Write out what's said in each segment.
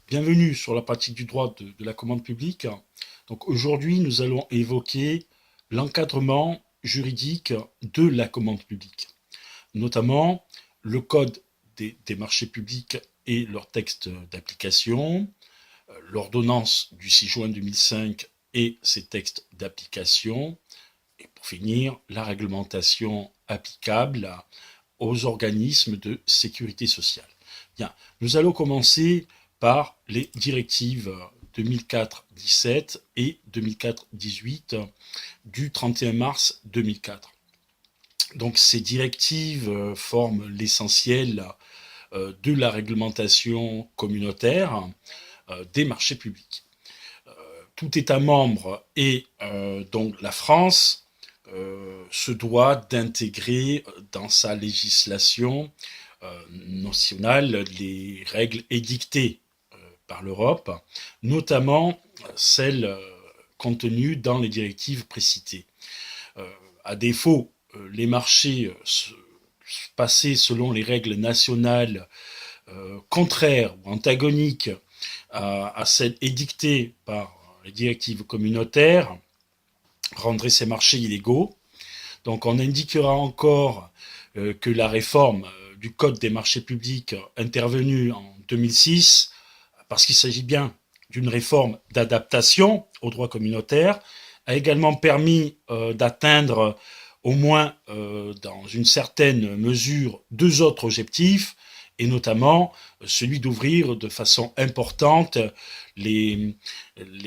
Bienvenue sur la pratique du droit de la commande publique. Donc aujourd'hui, nous allons évoquer l'encadrement juridique de la commande publique, notamment le code des marchés publics et leurs textes d'application, l'ordonnance du 6 juin 2005 et ses textes d'application, et pour finir, la réglementation applicable aux organismes de sécurité sociale. Bien, nous allons commencer par les directives 2004-17 et 2004-18 du 31 mars 2004. Donc ces directives forment l'essentiel de la réglementation communautaire des marchés publics. Tout État membre et donc la France se doit d'intégrer dans sa législation nationale les règles édictées par l'Europe, notamment celles contenues dans les directives précitées. À défaut, les marchés passés selon les règles nationales contraires ou antagoniques à celles édictées par les directives communautaires rendraient ces marchés illégaux. Donc on indiquera encore que la réforme du Code des marchés publics intervenue en 2006, parce qu'il s'agit bien d'une réforme d'adaptation au droit communautaire, a également permis d'atteindre au moins dans une certaine mesure deux autres objectifs, et notamment celui d'ouvrir de façon importante les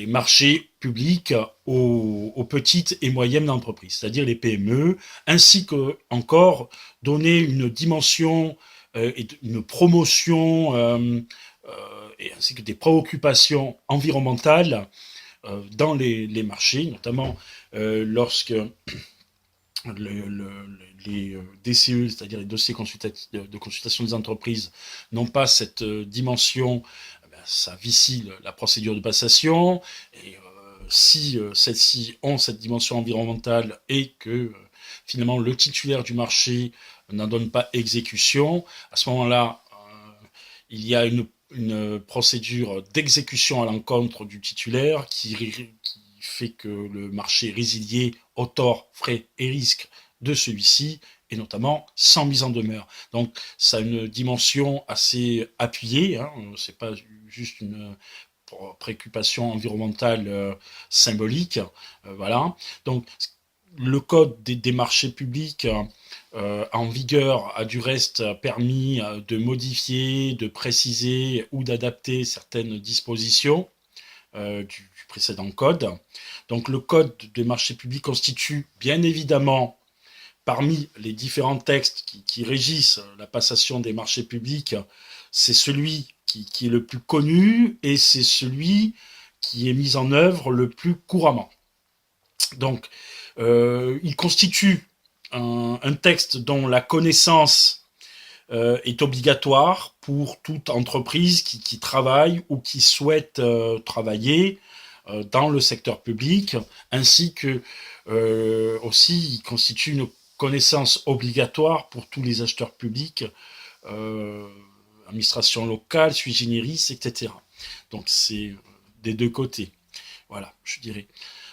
marchés publics aux petites et moyennes entreprises, c'est-à-dire les PME, ainsi que encore donner une dimension et une promotion et ainsi que des préoccupations environnementales dans les marchés, notamment lorsque les DCE, c'est-à-dire les dossiers de consultation des entreprises, n'ont pas cette dimension, ça vicie la procédure de passation. Et si celles-ci ont cette dimension environnementale et que finalement le titulaire du marché n'en donne pas exécution, à ce moment-là, il y a une procédure d'exécution à l'encontre du titulaire qui fait que le marché est résilié au tort, frais et risques de celui-ci, et notamment sans mise en demeure. Donc ça a une dimension assez appuyée, hein, c'est pas juste une préoccupation environnementale symbolique, voilà. Donc le code des marchés publics en vigueur a du reste permis de modifier, de préciser ou d'adapter certaines dispositions du précédent code. Donc le code des marchés publics constitue bien évidemment, parmi les différents textes qui régissent la passation des marchés publics, c'est celui qui est le plus connu et c'est celui qui est mis en œuvre le plus couramment. Donc il constitue un texte dont la connaissance est obligatoire pour toute entreprise qui travaille ou qui souhaite travailler dans le secteur public, ainsi que aussi il constitue une connaissance obligatoire pour tous les acheteurs publics, administration locale, sui generis, etc. Donc c'est des deux côtés, voilà, je dirais.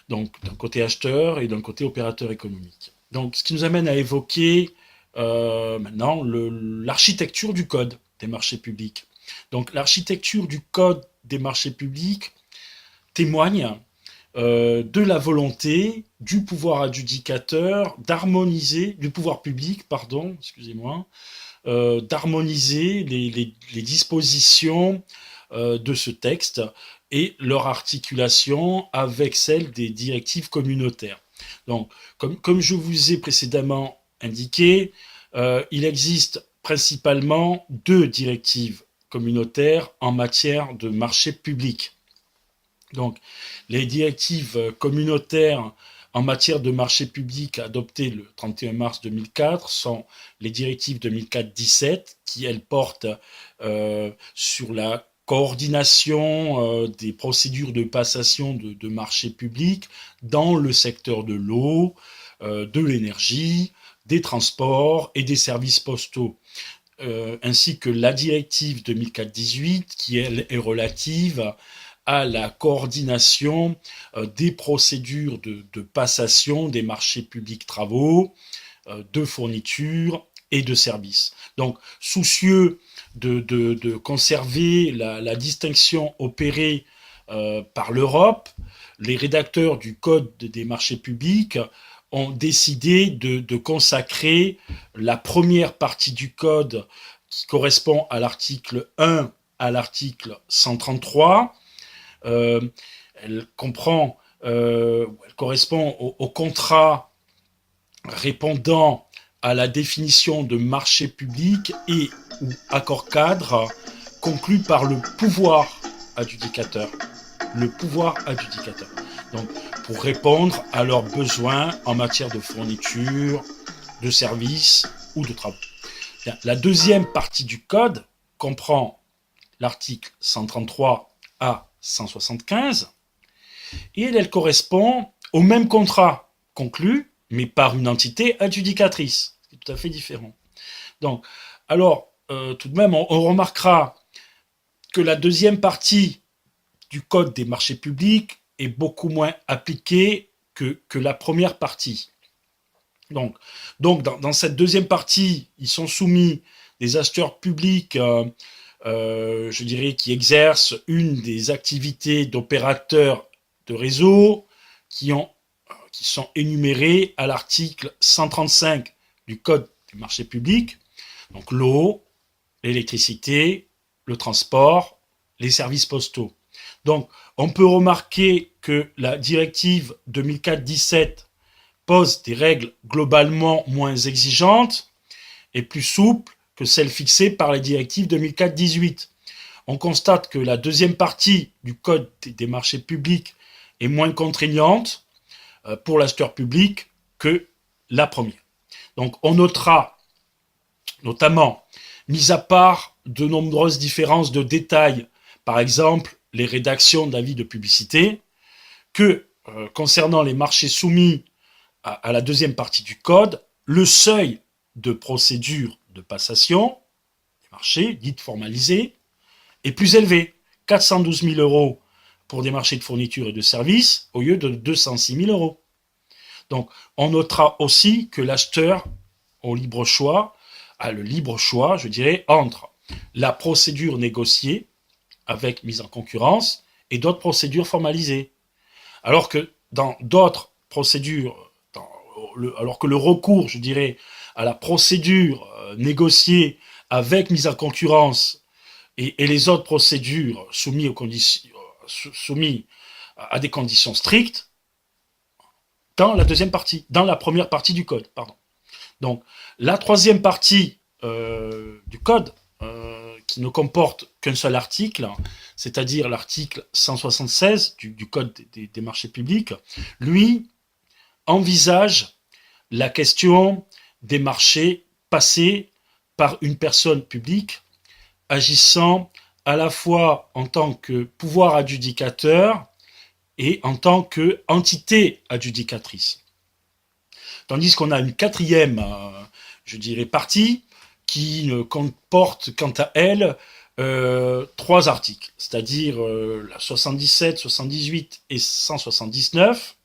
Donc d'un côté acheteur et d'un côté opérateur économique. Donc ce qui nous amène à évoquer maintenant l'architecture du code des marchés publics. Donc l'architecture du code des marchés publics témoigne de la volonté du pouvoir adjudicateur d'harmoniser, du pouvoir public, pardon, excusez-moi, d'harmoniser les dispositions de ce texte et leur articulation avec celle des directives communautaires. Donc, comme je vous ai précédemment indiqué, il existe principalement deux directives communautaires en matière de marché public. Donc, les directives communautaires en matière de marché public adoptées le 31 mars 2004 sont les directives 2004-17 qui, elles, portent sur la coordination des procédures de passation de marchés publics dans le secteur de l'eau, de l'énergie, des transports et des services postaux. ainsi que la directive 2004-18 qui, elle, est relative à la coordination des procédures de passation des marchés publics travaux, de fournitures et de services. Donc, soucieux de conserver la distinction opérée par l'Europe, les rédacteurs du Code des marchés publics ont décidé de consacrer la première partie du Code qui correspond à l'article 1 à l'article 133. Elle comprend, elle correspond au contrat répondant à la définition de marché public et ou accord cadre conclu par le pouvoir adjudicateur. Le pouvoir adjudicateur. Donc, pour répondre à leurs besoins en matière de fourniture, de services ou de travaux. Bien, la deuxième partie du code comprend l'article 133 à 175 et elle correspond au même contrat conclu, mais par une entité adjudicatrice. C'est tout à fait différent. Donc, alors, tout de même, on remarquera que la deuxième partie du Code des marchés publics est beaucoup moins appliquée que la première partie. Donc dans cette deuxième partie, ils sont soumis des acheteurs publics, je dirais, qui exercent une des activités d'opérateurs de réseau qui sont énumérées à l'article 135 du Code des marchés publics. Donc l'eau, l'électricité, le transport, les services postaux. Donc, on peut remarquer que la directive 2004-17 pose des règles globalement moins exigeantes et plus souples que celles fixées par la directive 2004-18. On constate que la deuxième partie du Code des marchés publics est moins contraignante pour l'acheteur public que la première. Donc, on notera notamment, mis à part de nombreuses différences de détails, par exemple, les rédactions d'avis de publicité, que concernant les marchés soumis à la deuxième partie du code, le seuil de procédure de passation des marchés, dites formalisés, est plus élevé, 412 000 euros pour des marchés de fourniture et de services au lieu de 206 000 euros. Donc, on notera aussi que l'acheteur a le libre choix, je dirais, entre la procédure négociée avec mise en concurrence et d'autres procédures formalisées. Alors que dans d'autres procédures, alors que le recours, je dirais, à la procédure négociée avec mise en concurrence et les autres procédures soumises à des conditions strictes, dans la première partie du code, pardon. Donc, la troisième partie du code, qui ne comporte qu'un seul article, c'est-à-dire l'article 176 du Code des marchés publics, lui envisage la question des marchés passés par une personne publique agissant à la fois en tant que pouvoir adjudicateur et en tant qu'entité adjudicatrice. Tandis qu'on a une quatrième, je dirais, partie qui comporte, quant à elle, 3 articles, c'est-à-dire la 77, 78 et 179.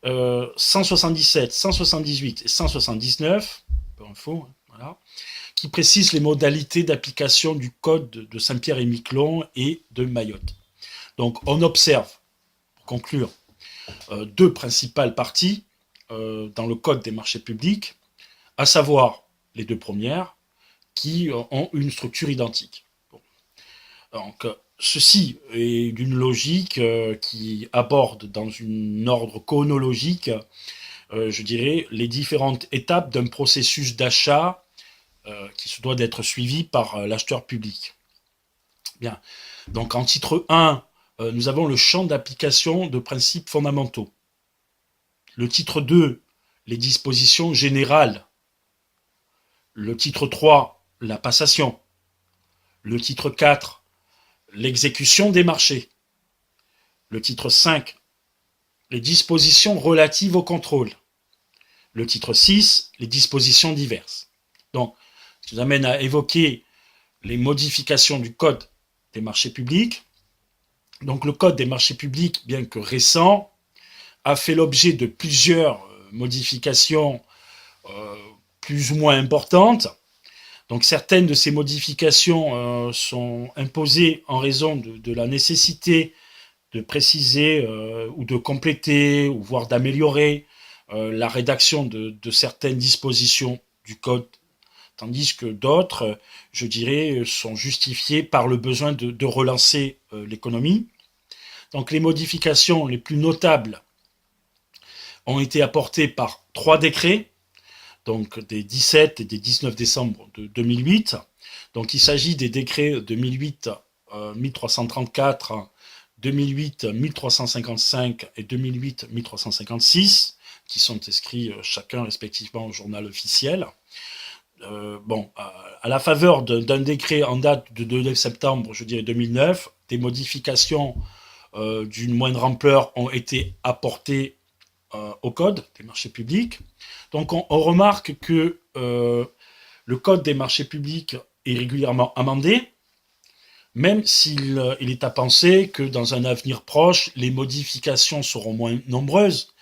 177, 178 et 179, pour info, voilà, qui précisent les modalités d'application du code de Saint-Pierre-et-Miquelon et de Mayotte. Donc on observe, pour conclure, 2 principales parties dans le code des marchés publics, à savoir les 2 premières, qui ont une structure identique. Bon. Donc, ceci est d'une logique qui aborde dans un ordre chronologique, je dirais, les différentes étapes d'un processus d'achat qui se doit d'être suivi par l'acheteur public. Bien. Donc, en titre 1, nous avons le champ d'application de principes fondamentaux. Le titre 2, les dispositions générales. Le titre 3, la passation. Le titre 4, l'exécution des marchés. Le titre 5, les dispositions relatives au contrôle. Le titre 6, les dispositions diverses. Donc, qui nous amène à évoquer les modifications du Code des marchés publics. Donc le Code des marchés publics, bien que récent, a fait l'objet de plusieurs modifications plus ou moins importantes. Donc certaines de ces modifications sont imposées en raison de la nécessité de préciser ou de compléter, ou voire d'améliorer la rédaction de certaines dispositions du Code, tandis que d'autres, je dirais, sont justifiées par le besoin de relancer l'économie. Donc les modifications les plus notables ont été apportées par 3 décrets, donc des 17 et des 19 décembre de 2008. Donc il s'agit des décrets 2008 1334, 2008 1355 et 2008 1356, qui sont inscrits chacun respectivement au journal officiel. À la faveur d'un décret en date de 2 septembre, je dirais 2009, des modifications d'une moindre ampleur ont été apportées au Code des marchés publics. Donc on remarque que le Code des marchés publics est régulièrement amendé, même s'il est à penser que dans un avenir proche, les modifications seront moins nombreuses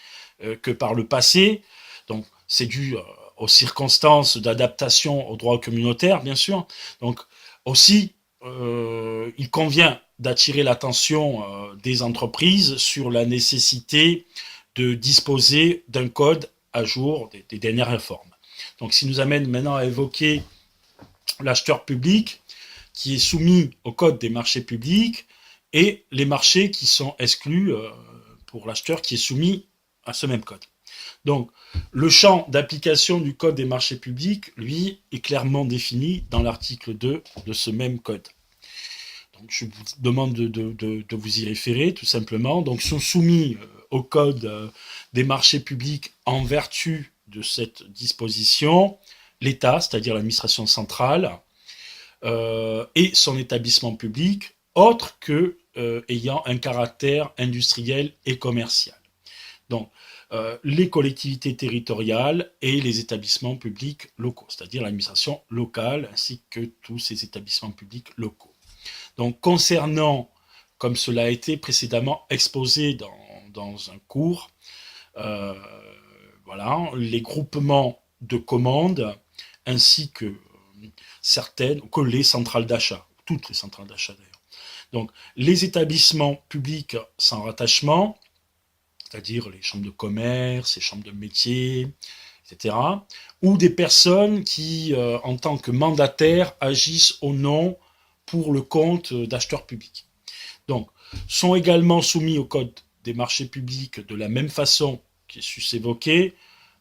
que par le passé. Donc c'est dû aux circonstances d'adaptation au droit communautaire, bien sûr. Donc aussi, il convient d'attirer l'attention des entreprises sur la nécessité de disposer d'un code à jour des dernières réformes. Donc, ce qui nous amène maintenant à évoquer l'acheteur public qui est soumis au code des marchés publics et les marchés qui sont exclus pour l'acheteur qui est soumis à ce même code. Donc, le champ d'application du code des marchés publics, lui, est clairement défini dans l'article 2 de ce même code. Donc, je vous demande de vous y référer, tout simplement. Donc, sont soumis au code des marchés publics en vertu de cette disposition l'État, c'est-à-dire l'administration centrale, et son établissement public, autre que ayant un caractère industriel et commercial. Donc, les collectivités territoriales et les établissements publics locaux, c'est-à-dire l'administration locale ainsi que tous ces établissements publics locaux. Donc, concernant, comme cela a été précédemment exposé dans un cours, les groupements de commandes ainsi que les centrales d'achat, toutes les centrales d'achat d'ailleurs. Donc, les établissements publics sans rattachement, c'est-à-dire les chambres de commerce, les chambres de métier, etc., ou des personnes qui, en tant que mandataires, agissent au nom pour le compte d'acheteurs publics. Donc, sont également soumis au Code des marchés publics de la même façon qui est sus évoqué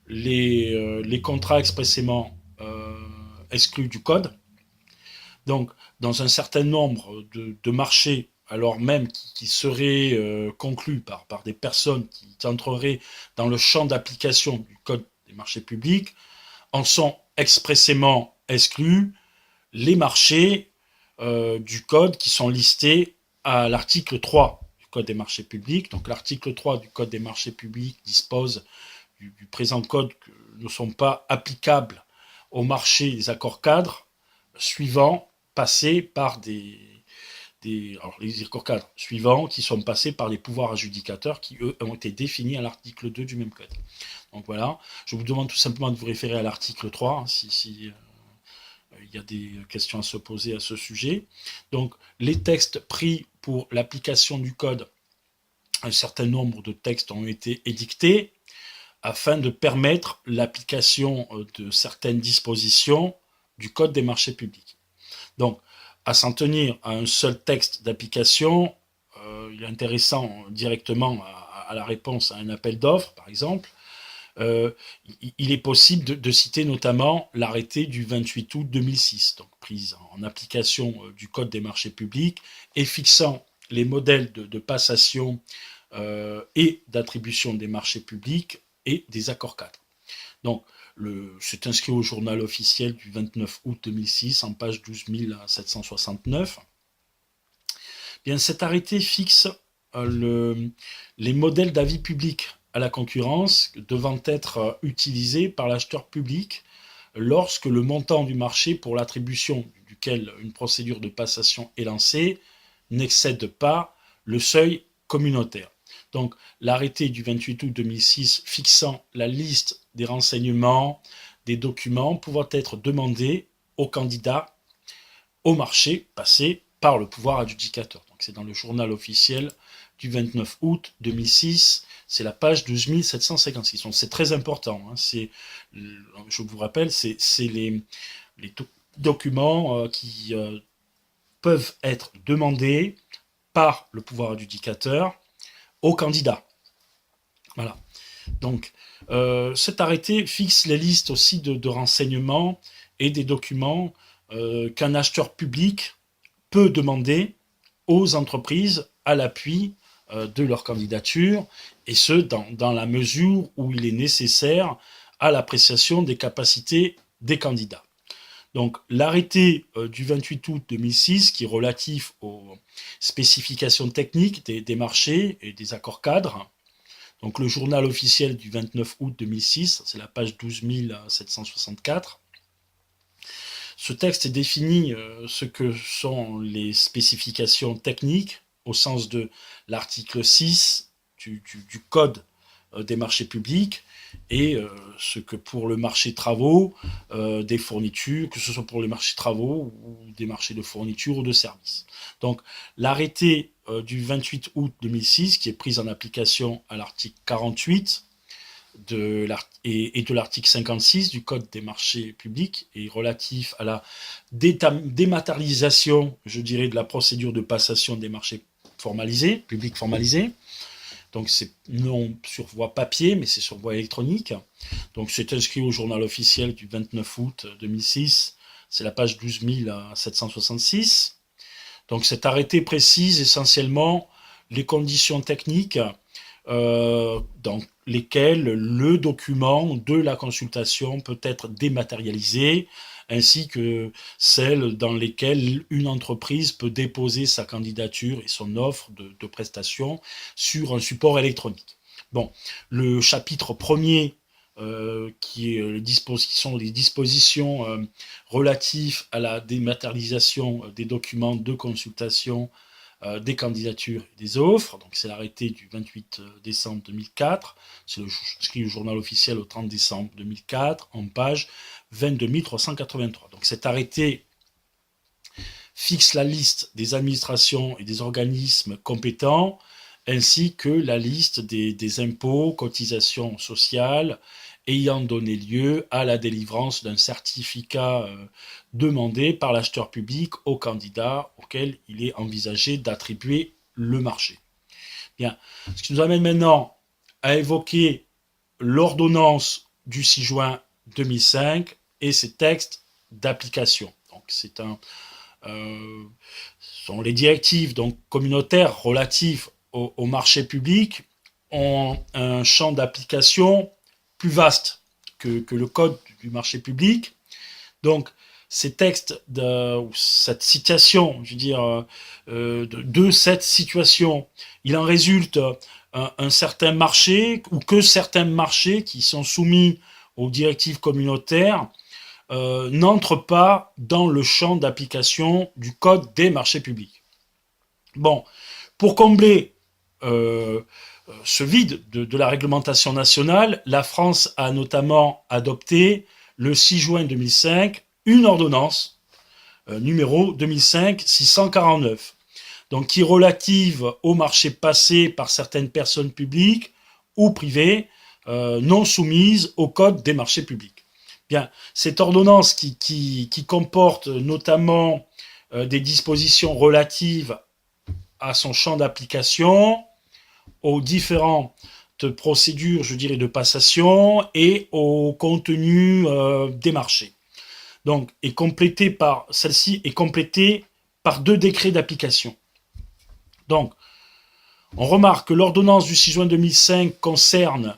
les contrats expressément exclus du Code. Donc, dans un certain nombre de marchés, alors même qui seraient conclus par des personnes qui entreraient dans le champ d'application du Code des marchés publics, en sont expressément exclus les marchés du Code qui sont listés à l'article 3 du Code des marchés publics. Donc l'article 3 du Code des marchés publics dispose du présent Code que ne sont pas applicables au marché des accords cadres suivants passés par les accords cadres suivants qui sont passés par les pouvoirs adjudicateurs qui, eux, ont été définis à l'article 2 du même Code. Donc voilà, je vous demande tout simplement de vous référer à l'article 3 si il y a des questions à se poser à ce sujet. Donc, les textes pris pour l'application du Code, un certain nombre de textes ont été édictés afin de permettre l'application de certaines dispositions du Code des marchés publics. Donc, à s'en tenir à un seul texte d'application, il est intéressant directement à la réponse à un appel d'offres, par exemple, il est possible de citer notamment l'arrêté du 28 août 2006, donc prise en application du Code des marchés publics et fixant les modèles de passation et d'attribution des marchés publics et des accords cadres. Donc, c'est inscrit au journal officiel du 29 août 2006 en page 12769. Bien, cet arrêté fixe les modèles d'avis public à la concurrence devant être utilisés par l'acheteur public lorsque le montant du marché pour l'attribution duquel une procédure de passation est lancée n'excède pas le seuil communautaire. Donc l'arrêté du 28 août 2006 fixant la liste des renseignements, des documents pouvant être demandés aux candidats au marché passé par le pouvoir adjudicateur. Donc c'est dans le journal officiel du 29 août 2006, c'est la page 12756. Donc c'est très important. Hein. Je vous rappelle, c'est les documents qui peuvent être demandés par le pouvoir adjudicateur aux candidats. Voilà. Donc cet arrêté fixe les listes aussi de renseignements et des documents qu'un acheteur public peut demander aux entreprises à l'appui de leur candidature, et ce, dans la mesure où il est nécessaire à l'appréciation des capacités des candidats. Donc l'arrêté du 28 août 2006, qui est relatif aux spécifications techniques des marchés et des accords cadres, donc le journal officiel du 29 août 2006, c'est la page 12764, ce texte définit ce que sont les spécifications techniques au sens de l'article 6 du Code des marchés publics, et ce que pour le marché travaux, des fournitures, que ce soit pour les marchés travaux ou des marchés de fournitures ou de services. Donc l'arrêté du 28 août 2006, qui est pris en application à l'article 48 et de l'article 56 du Code des marchés publics, et relatif à la dématérialisation, je dirais, de la procédure de passation des marchés formalisés, publics formalisés. Donc c'est non sur voie papier, mais c'est sur voie électronique. Donc c'est inscrit au journal officiel du 29 août 2006, c'est la page 12766. Donc cet arrêté précise essentiellement les conditions techniques dans lesquelles le document de la consultation peut être dématérialisé, ainsi que celles dans lesquelles une entreprise peut déposer sa candidature et son offre de prestation sur un support électronique. Bon, le chapitre premier, qui sont les dispositions relatives à la dématérialisation des documents de consultation des candidatures et des offres, donc c'est l'arrêté du 28 décembre 2004, c'est inscrit au journal officiel au 30 décembre 2004, en page 22 383. Donc cet arrêté fixe la liste des administrations et des organismes compétents, ainsi que la liste des impôts, cotisations sociales, ayant donné lieu à la délivrance d'un certificat demandé par l'acheteur public au candidat auquel il est envisagé d'attribuer le marché. Bien. Ce qui nous amène maintenant à évoquer l'ordonnance du 6 juin 2005 et ses textes d'application. Donc c'est sont les directives donc communautaires relatives au marché public ont un champ d'application plus vaste que le code du marché public. Donc ces textes ou cette citation, je veux dire, de cette situation, il en résulte un certain marché, ou que certains marchés qui sont soumis aux directives communautaires n'entrent pas dans le champ d'application du Code des marchés publics. Bon, pour combler ce vide de la réglementation nationale, la France a notamment adopté le 6 juin 2005 une ordonnance numéro 2005-649, donc qui est relative au marché passé par certaines personnes publiques ou privées non soumises au Code des marchés publics. Bien, cette ordonnance qui comporte notamment des dispositions relatives à son champ d'application, aux différentes procédures, je dirais, de passation et au contenu des marchés. Donc, celle-ci est complétée par 2 décrets d'application. Donc, on remarque que l'ordonnance du 6 juin 2005 concerne,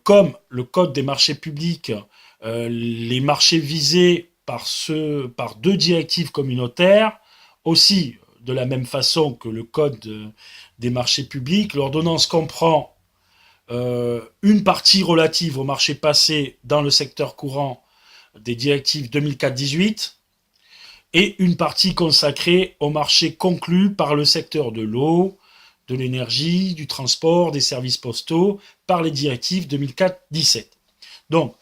comme le Code des marchés publics, les marchés visés par 2 directives communautaires. Aussi, de la même façon que le Code des marchés publics, l'ordonnance comprend une partie relative au marché passé dans le secteur courant des directives 2004-18 et une partie consacrée aux marchés conclus par le secteur de l'eau, de l'énergie, du transport, des services postaux par les directives 2004-17. Donc,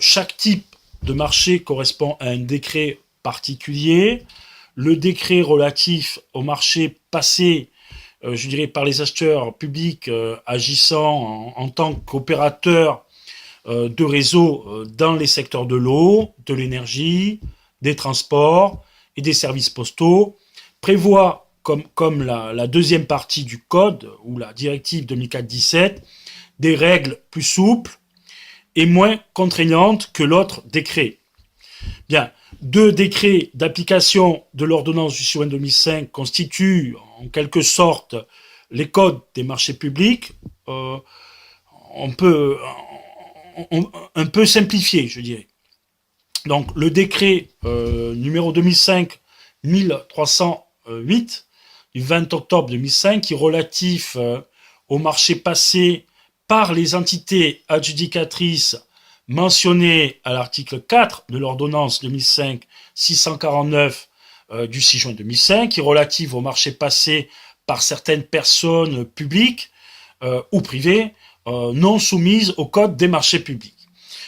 chaque type de marché correspond à un décret particulier. Le décret relatif au marché passé, je dirais, par les acheteurs publics agissant en tant qu'opérateurs de réseau dans les secteurs de l'eau, de l'énergie, des transports et des services postaux, prévoit, comme la deuxième partie du code, ou la directive 2004-17, des règles plus souples et moins contraignantes que l'autre décret. Bien, deux décrets d'application de l'ordonnance du 6 juin 2005 constituent en quelque sorte les codes des marchés publics. On peut un peu simplifié, je dirais. Donc, le décret numéro 2005-1308 du 20 octobre 2005 qui est relatif au marché passé par les entités adjudicatrices mentionnées à l'article 4 de l'ordonnance 2005-649 du 6 juin 2005, qui est relative au marché passé par certaines personnes publiques ou privées non soumises au code des marchés publics.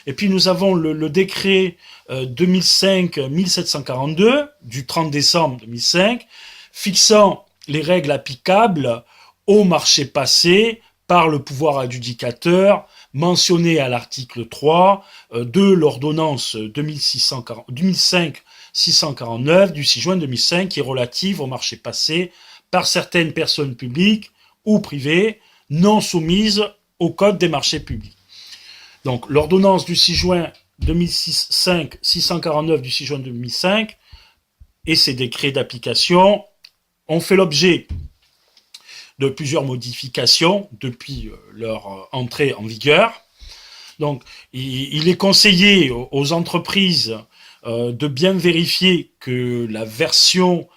Et puis nous avons le décret 2005-1742 du 30 décembre 2005 fixant les règles applicables au marché passé par le pouvoir adjudicateur mentionné à l'article 3 de l'ordonnance 2005-649 du 6 juin 2005 qui est relative au marché passé par certaines personnes publiques ou privées non soumises au code des marchés publics. Donc l'ordonnance du 6 juin 2005, 649 du 6 juin 2005 et ses décrets d'application ont fait l'objet de plusieurs modifications depuis leur entrée en vigueur. Donc il est conseillé aux entreprises de bien vérifier que la version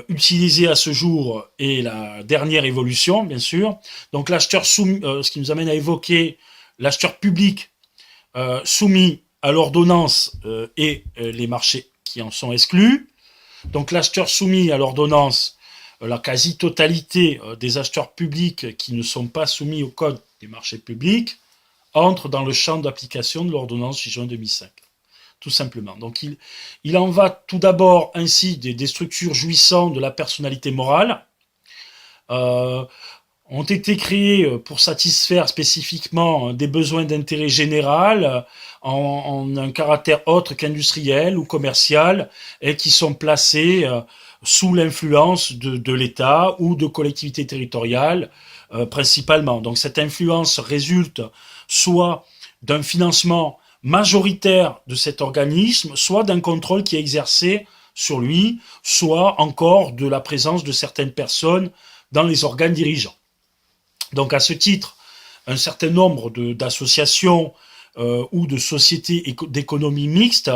utilisée à ce jour est la dernière évolution, bien sûr. Donc l'acheteur soumis, ce qui nous amène à évoquer l'acheteur public soumis à l'ordonnance et les marchés qui en sont exclus. Donc l'acheteur soumis à l'ordonnance, la quasi-totalité des acheteurs publics qui ne sont pas soumis au code des marchés publics entrent dans le champ d'application de l'ordonnance 6 juin 2005. Tout simplement. Donc il en va tout d'abord ainsi des structures jouissant de la personnalité morale, ont été créées pour satisfaire spécifiquement des besoins d'intérêt général en un caractère autre qu'industriel ou commercial et qui sont placées sous l'influence de l'État ou de collectivités territoriales principalement. Donc cette influence résulte soit d'un financement majoritaire de cet organisme, soit d'un contrôle qui est exercé sur lui, soit encore de la présence de certaines personnes dans les organes dirigeants. Donc à ce titre, un certain nombre d'associations ou de sociétés d'économie mixte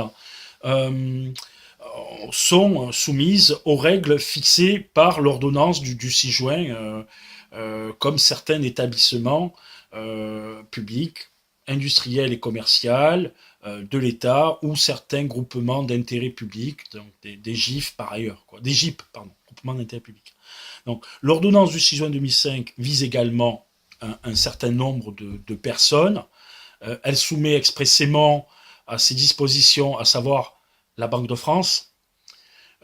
sont soumises aux règles fixées par l'ordonnance du 6 juin, comme certains établissements publics, industriels et commerciaux de l'État ou certains groupements d'intérêt public, donc des GIF par ailleurs, des GIP, pardon, groupements d'intérêt public. Donc, l'ordonnance du 6 juin 2005 vise également un certain nombre de personnes. Elle soumet expressément à ses dispositions, à savoir la Banque de France,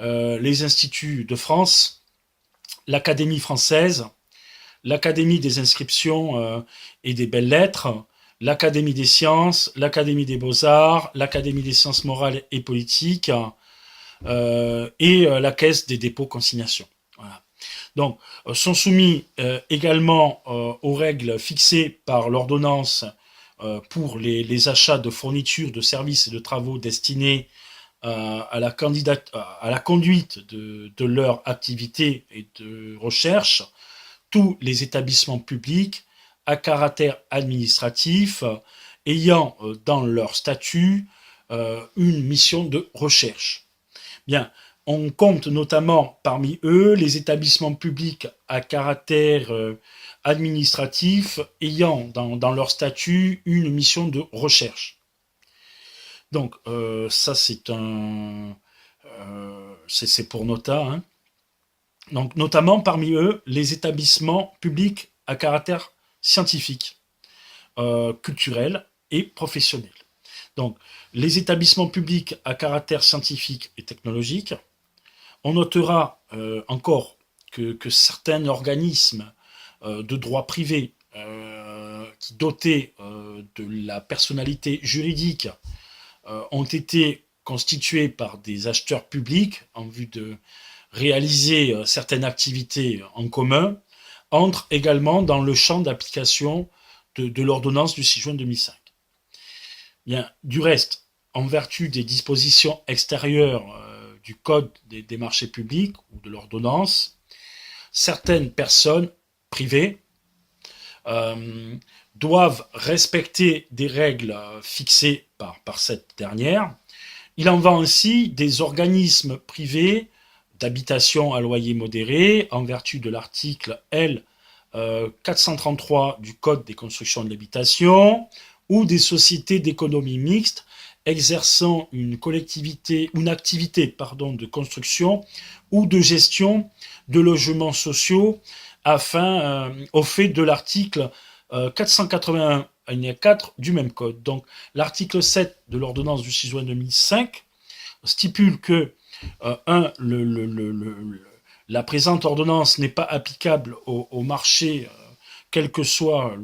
les instituts de France, l'Académie française, l'Académie des inscriptions et des belles-lettres, l'Académie des sciences, l'Académie des beaux-arts, l'Académie des sciences morales et politiques et la Caisse des dépôts-consignations. Voilà. Donc, sont soumis également aux règles fixées par l'ordonnance pour les achats de fournitures, de services et de travaux destinés à la conduite de leur activité et de recherche, tous les établissements publics à caractère administratif ayant dans leur statut une mission de recherche. Bien, on compte notamment parmi eux les établissements publics à caractère administratif ayant dans leur statut une mission de recherche. Donc, ça, c'est pour Nota, hein. Donc, notamment parmi eux, les établissements publics à caractère scientifique, culturel et professionnel. Donc, les établissements publics à caractère scientifique et technologique, on notera encore que certains organismes de droit privé qui dotés de la personnalité juridique ont été constitués par des acheteurs publics en vue de réaliser certaines activités en commun, entrent également dans le champ d'application de l'ordonnance du 6 juin 2005. Bien, du reste, en vertu des dispositions extérieures du Code des marchés publics ou de l'ordonnance, certaines personnes privées doivent respecter des règles fixées par cette dernière. Il en va ainsi des organismes privés d'habitation à loyer modéré en vertu de l'article L 433 du Code des constructions de l'habitation, ou des sociétés d'économie mixte exerçant une activité de construction ou de gestion de logements sociaux au fait de l'article 481 alinéa 4 du même code. Donc l'article 7 de l'ordonnance du 6 juin 2005 stipule que la présente ordonnance n'est pas applicable au marché quel que soit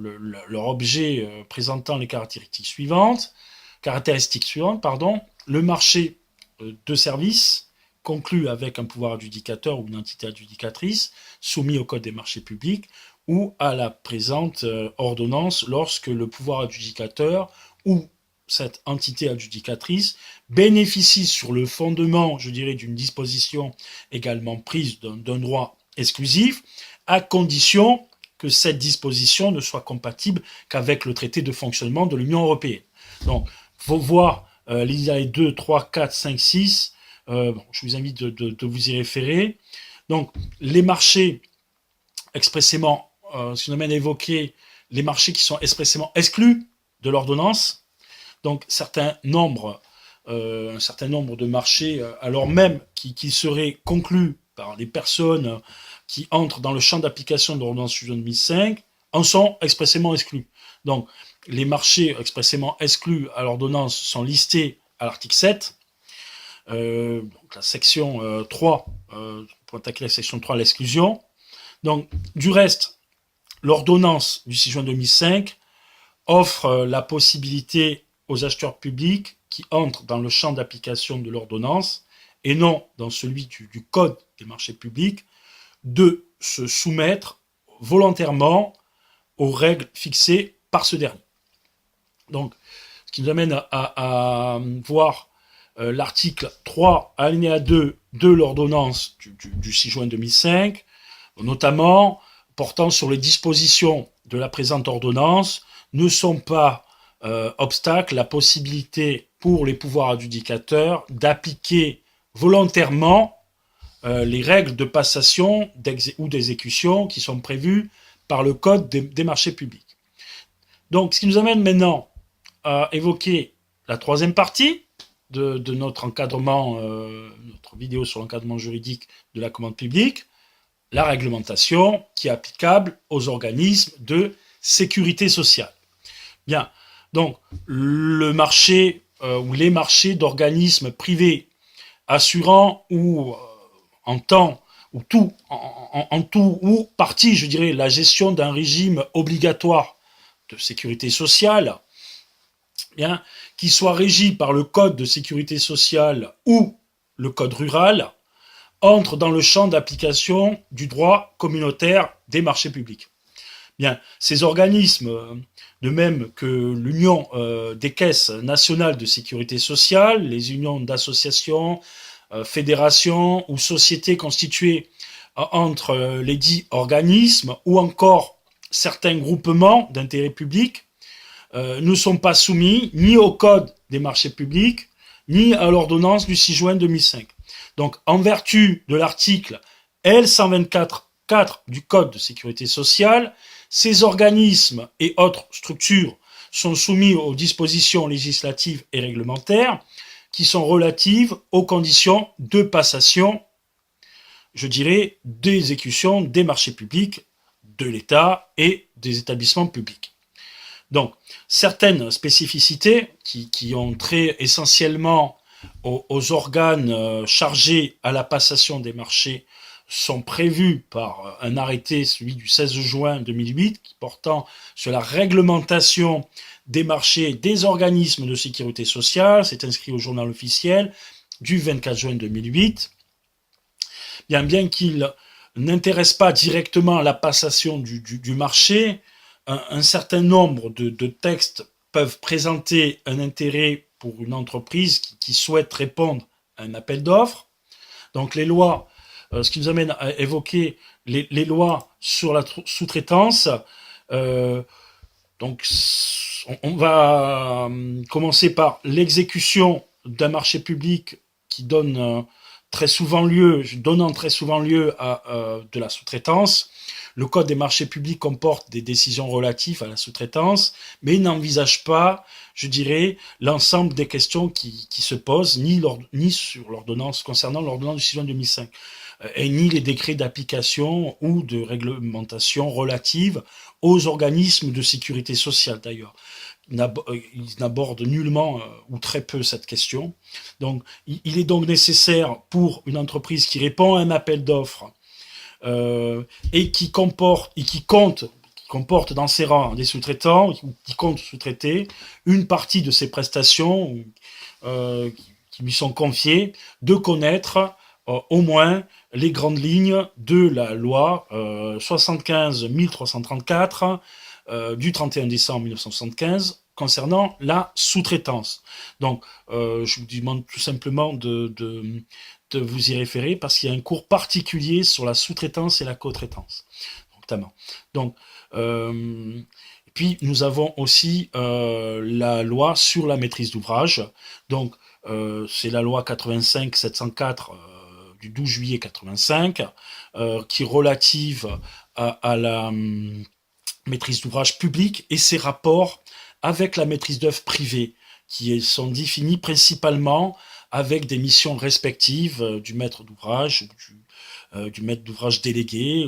leur objet présentant les caractéristiques suivantes, le marché de services conclu avec un pouvoir adjudicateur ou une entité adjudicatrice soumis au Code des marchés publics ou à la présente ordonnance lorsque le pouvoir adjudicateur ou cette entité adjudicatrice bénéficie sur le fondement, je dirais, d'une disposition également prise d'un droit exclusif, à condition que cette disposition ne soit compatible qu'avec le traité de fonctionnement de l'Union européenne. Donc, il faut voir les 2, 3, 4, 5, 6. Je vous invite de vous y référer. Donc, les marchés expressément, si on amène à évoquer les marchés qui sont expressément exclus de l'ordonnance, donc un certain nombre de marchés, alors même qui seraient conclus par les personnes qui entrent dans le champ d'application de l'ordonnance de 2005, en sont expressément exclus. Donc, les marchés expressément exclus à l'ordonnance sont listés à l'article 7, donc la section 3, pour attaquer la section 3, l'exclusion. Donc, du reste, l'ordonnance du 6 juin 2005 offre la possibilité aux acheteurs publics qui entrent dans le champ d'application de l'ordonnance et non dans celui du Code des marchés publics de se soumettre volontairement aux règles fixées par ce dernier. Donc, ce qui nous amène à voir l'article 3, alinéa 2 de l'ordonnance du 6 juin 2005, notamment portant sur les dispositions de la présente ordonnance, ne sont pas obstacle la possibilité pour les pouvoirs adjudicateurs d'appliquer volontairement les règles de passation ou d'exécution qui sont prévues par le Code des marchés publics. Donc, ce qui nous amène maintenant à évoquer la troisième partie de notre encadrement, notre vidéo sur l'encadrement juridique de la commande publique, la réglementation qui est applicable aux organismes de sécurité sociale. Bien, donc le marché ou les marchés d'organismes privés assurant ou en temps ou tout ou partie, je dirais, la gestion d'un régime obligatoire de sécurité sociale, bien, qui soit régi par le Code de sécurité sociale ou le Code rural, entre dans le champ d'application du droit communautaire des marchés publics. Bien, ces organismes, de même que l'Union des caisses nationales de sécurité sociale, les unions d'associations, fédérations ou sociétés constituées entre les dits organismes ou encore certains groupements d'intérêt public, ne sont pas soumis ni au Code des marchés publics, ni à l'ordonnance du 6 juin 2005. Donc, en vertu de l'article L124.4 du Code de sécurité sociale, ces organismes et autres structures sont soumis aux dispositions législatives et réglementaires qui sont relatives aux conditions de passation, je dirais, d'exécution des marchés publics de l'État et des établissements publics. Donc, certaines spécificités qui ont trait essentiellement aux organes chargés à la passation des marchés sont prévues par un arrêté, celui du 16 juin 2008, portant sur la réglementation des marchés des organismes de sécurité sociale. C'est inscrit au journal officiel du 24 juin 2008. Bien qu'il n'intéresse pas directement la passation du marché, un certain nombre de textes peuvent présenter un intérêt pour une entreprise qui souhaite répondre à un appel d'offres. Donc les lois, ce qui nous amène à évoquer les lois sur la sous-traitance. Donc on va commencer par l'exécution d'un marché public qui donne donnant très souvent lieu à de la sous-traitance. Le Code des marchés publics comporte des décisions relatives à la sous-traitance, mais il n'envisage pas, je dirais, l'ensemble des questions qui se posent, ni sur l'ordonnance, concernant l'ordonnance du 6 juin 2005, et ni les décrets d'application ou de réglementation relatives aux organismes de sécurité sociale d'ailleurs. Ils n'abordent nullement ou très peu cette question. Donc, il est donc nécessaire pour une entreprise qui répond à un appel d'offres et qui comporte dans ses rangs des sous-traitants, qui compte sous-traiter une partie de ses prestations qui lui sont confiées, de connaître au moins les grandes lignes de la loi 75 334 du 31 décembre 1975 concernant la sous-traitance. Donc, je vous demande tout simplement de vous y référer parce qu'il y a un cours particulier sur la sous-traitance et la co-traitance, notamment. Donc, puis nous avons aussi la loi sur la maîtrise d'ouvrage. Donc, c'est la loi 85-704 du 12 juillet 85 qui est relative à la maîtrise d'ouvrage public et ses rapports avec la maîtrise d'œuvre privée, qui sont définis principalement avec des missions respectives du maître d'ouvrage, du maître d'ouvrage délégué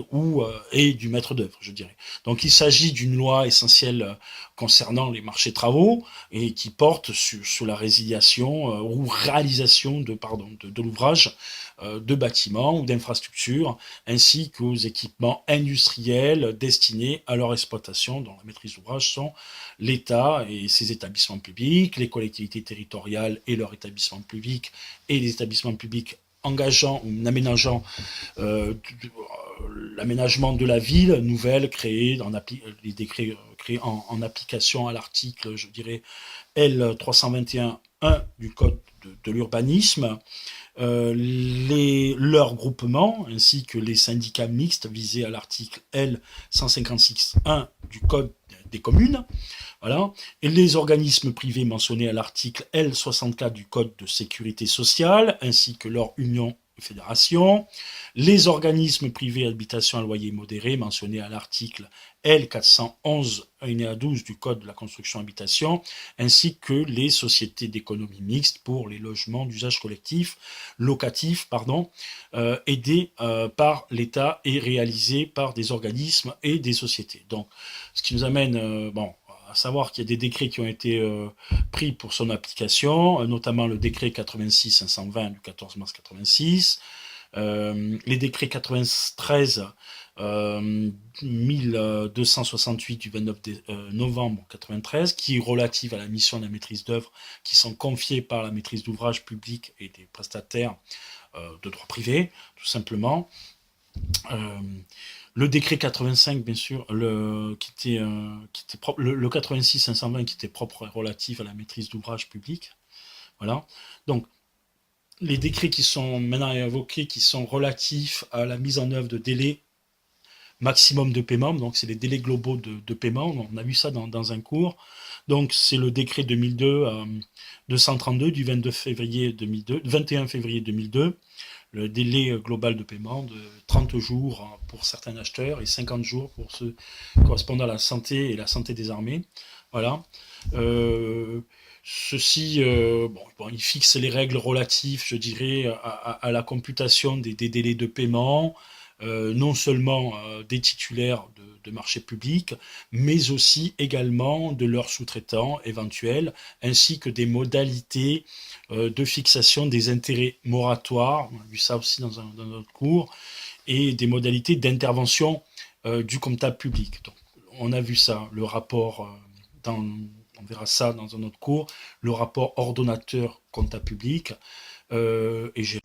et du maître d'œuvre, je dirais. Donc il s'agit d'une loi essentielle concernant les marchés travaux et qui porte sur la résiliation ou réalisation de l'ouvrage de bâtiments ou d'infrastructures, ainsi qu'aux équipements industriels destinés à leur exploitation, dont la maîtrise d'ouvrage sont l'État et ses établissements publics, les collectivités territoriales et leurs établissements publics, et les établissements publics engageant ou aménageant l'aménagement de la ville nouvelle créée dans les décrets créés en application à l'article, je dirais, L 321-1 du Code de l'urbanisme, leurs groupements ainsi que les syndicats mixtes visés à l'article L 156-1 du Code des communes. Voilà. Et les organismes privés mentionnés à l'article L 64 du Code de sécurité sociale, ainsi que leur union fédération, les organismes privés d'habitation à loyer modéré mentionnés à l'article L 411 alinéa 12 du Code de la construction habitation, ainsi que les sociétés d'économie mixte pour les logements d'usage collectif, locatif, aidés par l'État et réalisés par des organismes et des sociétés. Donc, ce qui nous amène, à savoir qu'il y a des décrets qui ont été pris pour son application, notamment le décret 86-520 du 14 mars 86, les décrets 93 1268 du 29 novembre 93, qui est relative à la mission de la maîtrise d'œuvre, qui sont confiées par la maîtrise d'ouvrage public et des prestataires de droit privé, tout simplement. Le décret 85, bien sûr, le 86-520 qui était propre et relatif à la maîtrise d'ouvrage public. Voilà. Donc, les décrets qui sont maintenant évoqués, qui sont relatifs à la mise en œuvre de délais maximum de paiement, donc c'est les délais globaux de paiement, on a vu ça dans un cours. Donc, c'est le décret 2002-232 du 21 février 2002, le délai global de paiement de 30 jours pour certains acheteurs et 50 jours pour ceux correspondant à la santé et la santé des armées. Voilà. Euh, Ceci, bon, il fixe les règles relatives, je dirais, à la computation des délais de paiement, non seulement des titulaires de marchés publics, mais aussi également de leurs sous-traitants éventuels, ainsi que des modalités de fixation des intérêts moratoires, on a vu ça aussi dans notre cours, et des modalités d'intervention du comptable public. Donc, on a vu ça, le rapport, on verra ça dans un autre cours, le rapport ordonnateur comptable public, et j'ai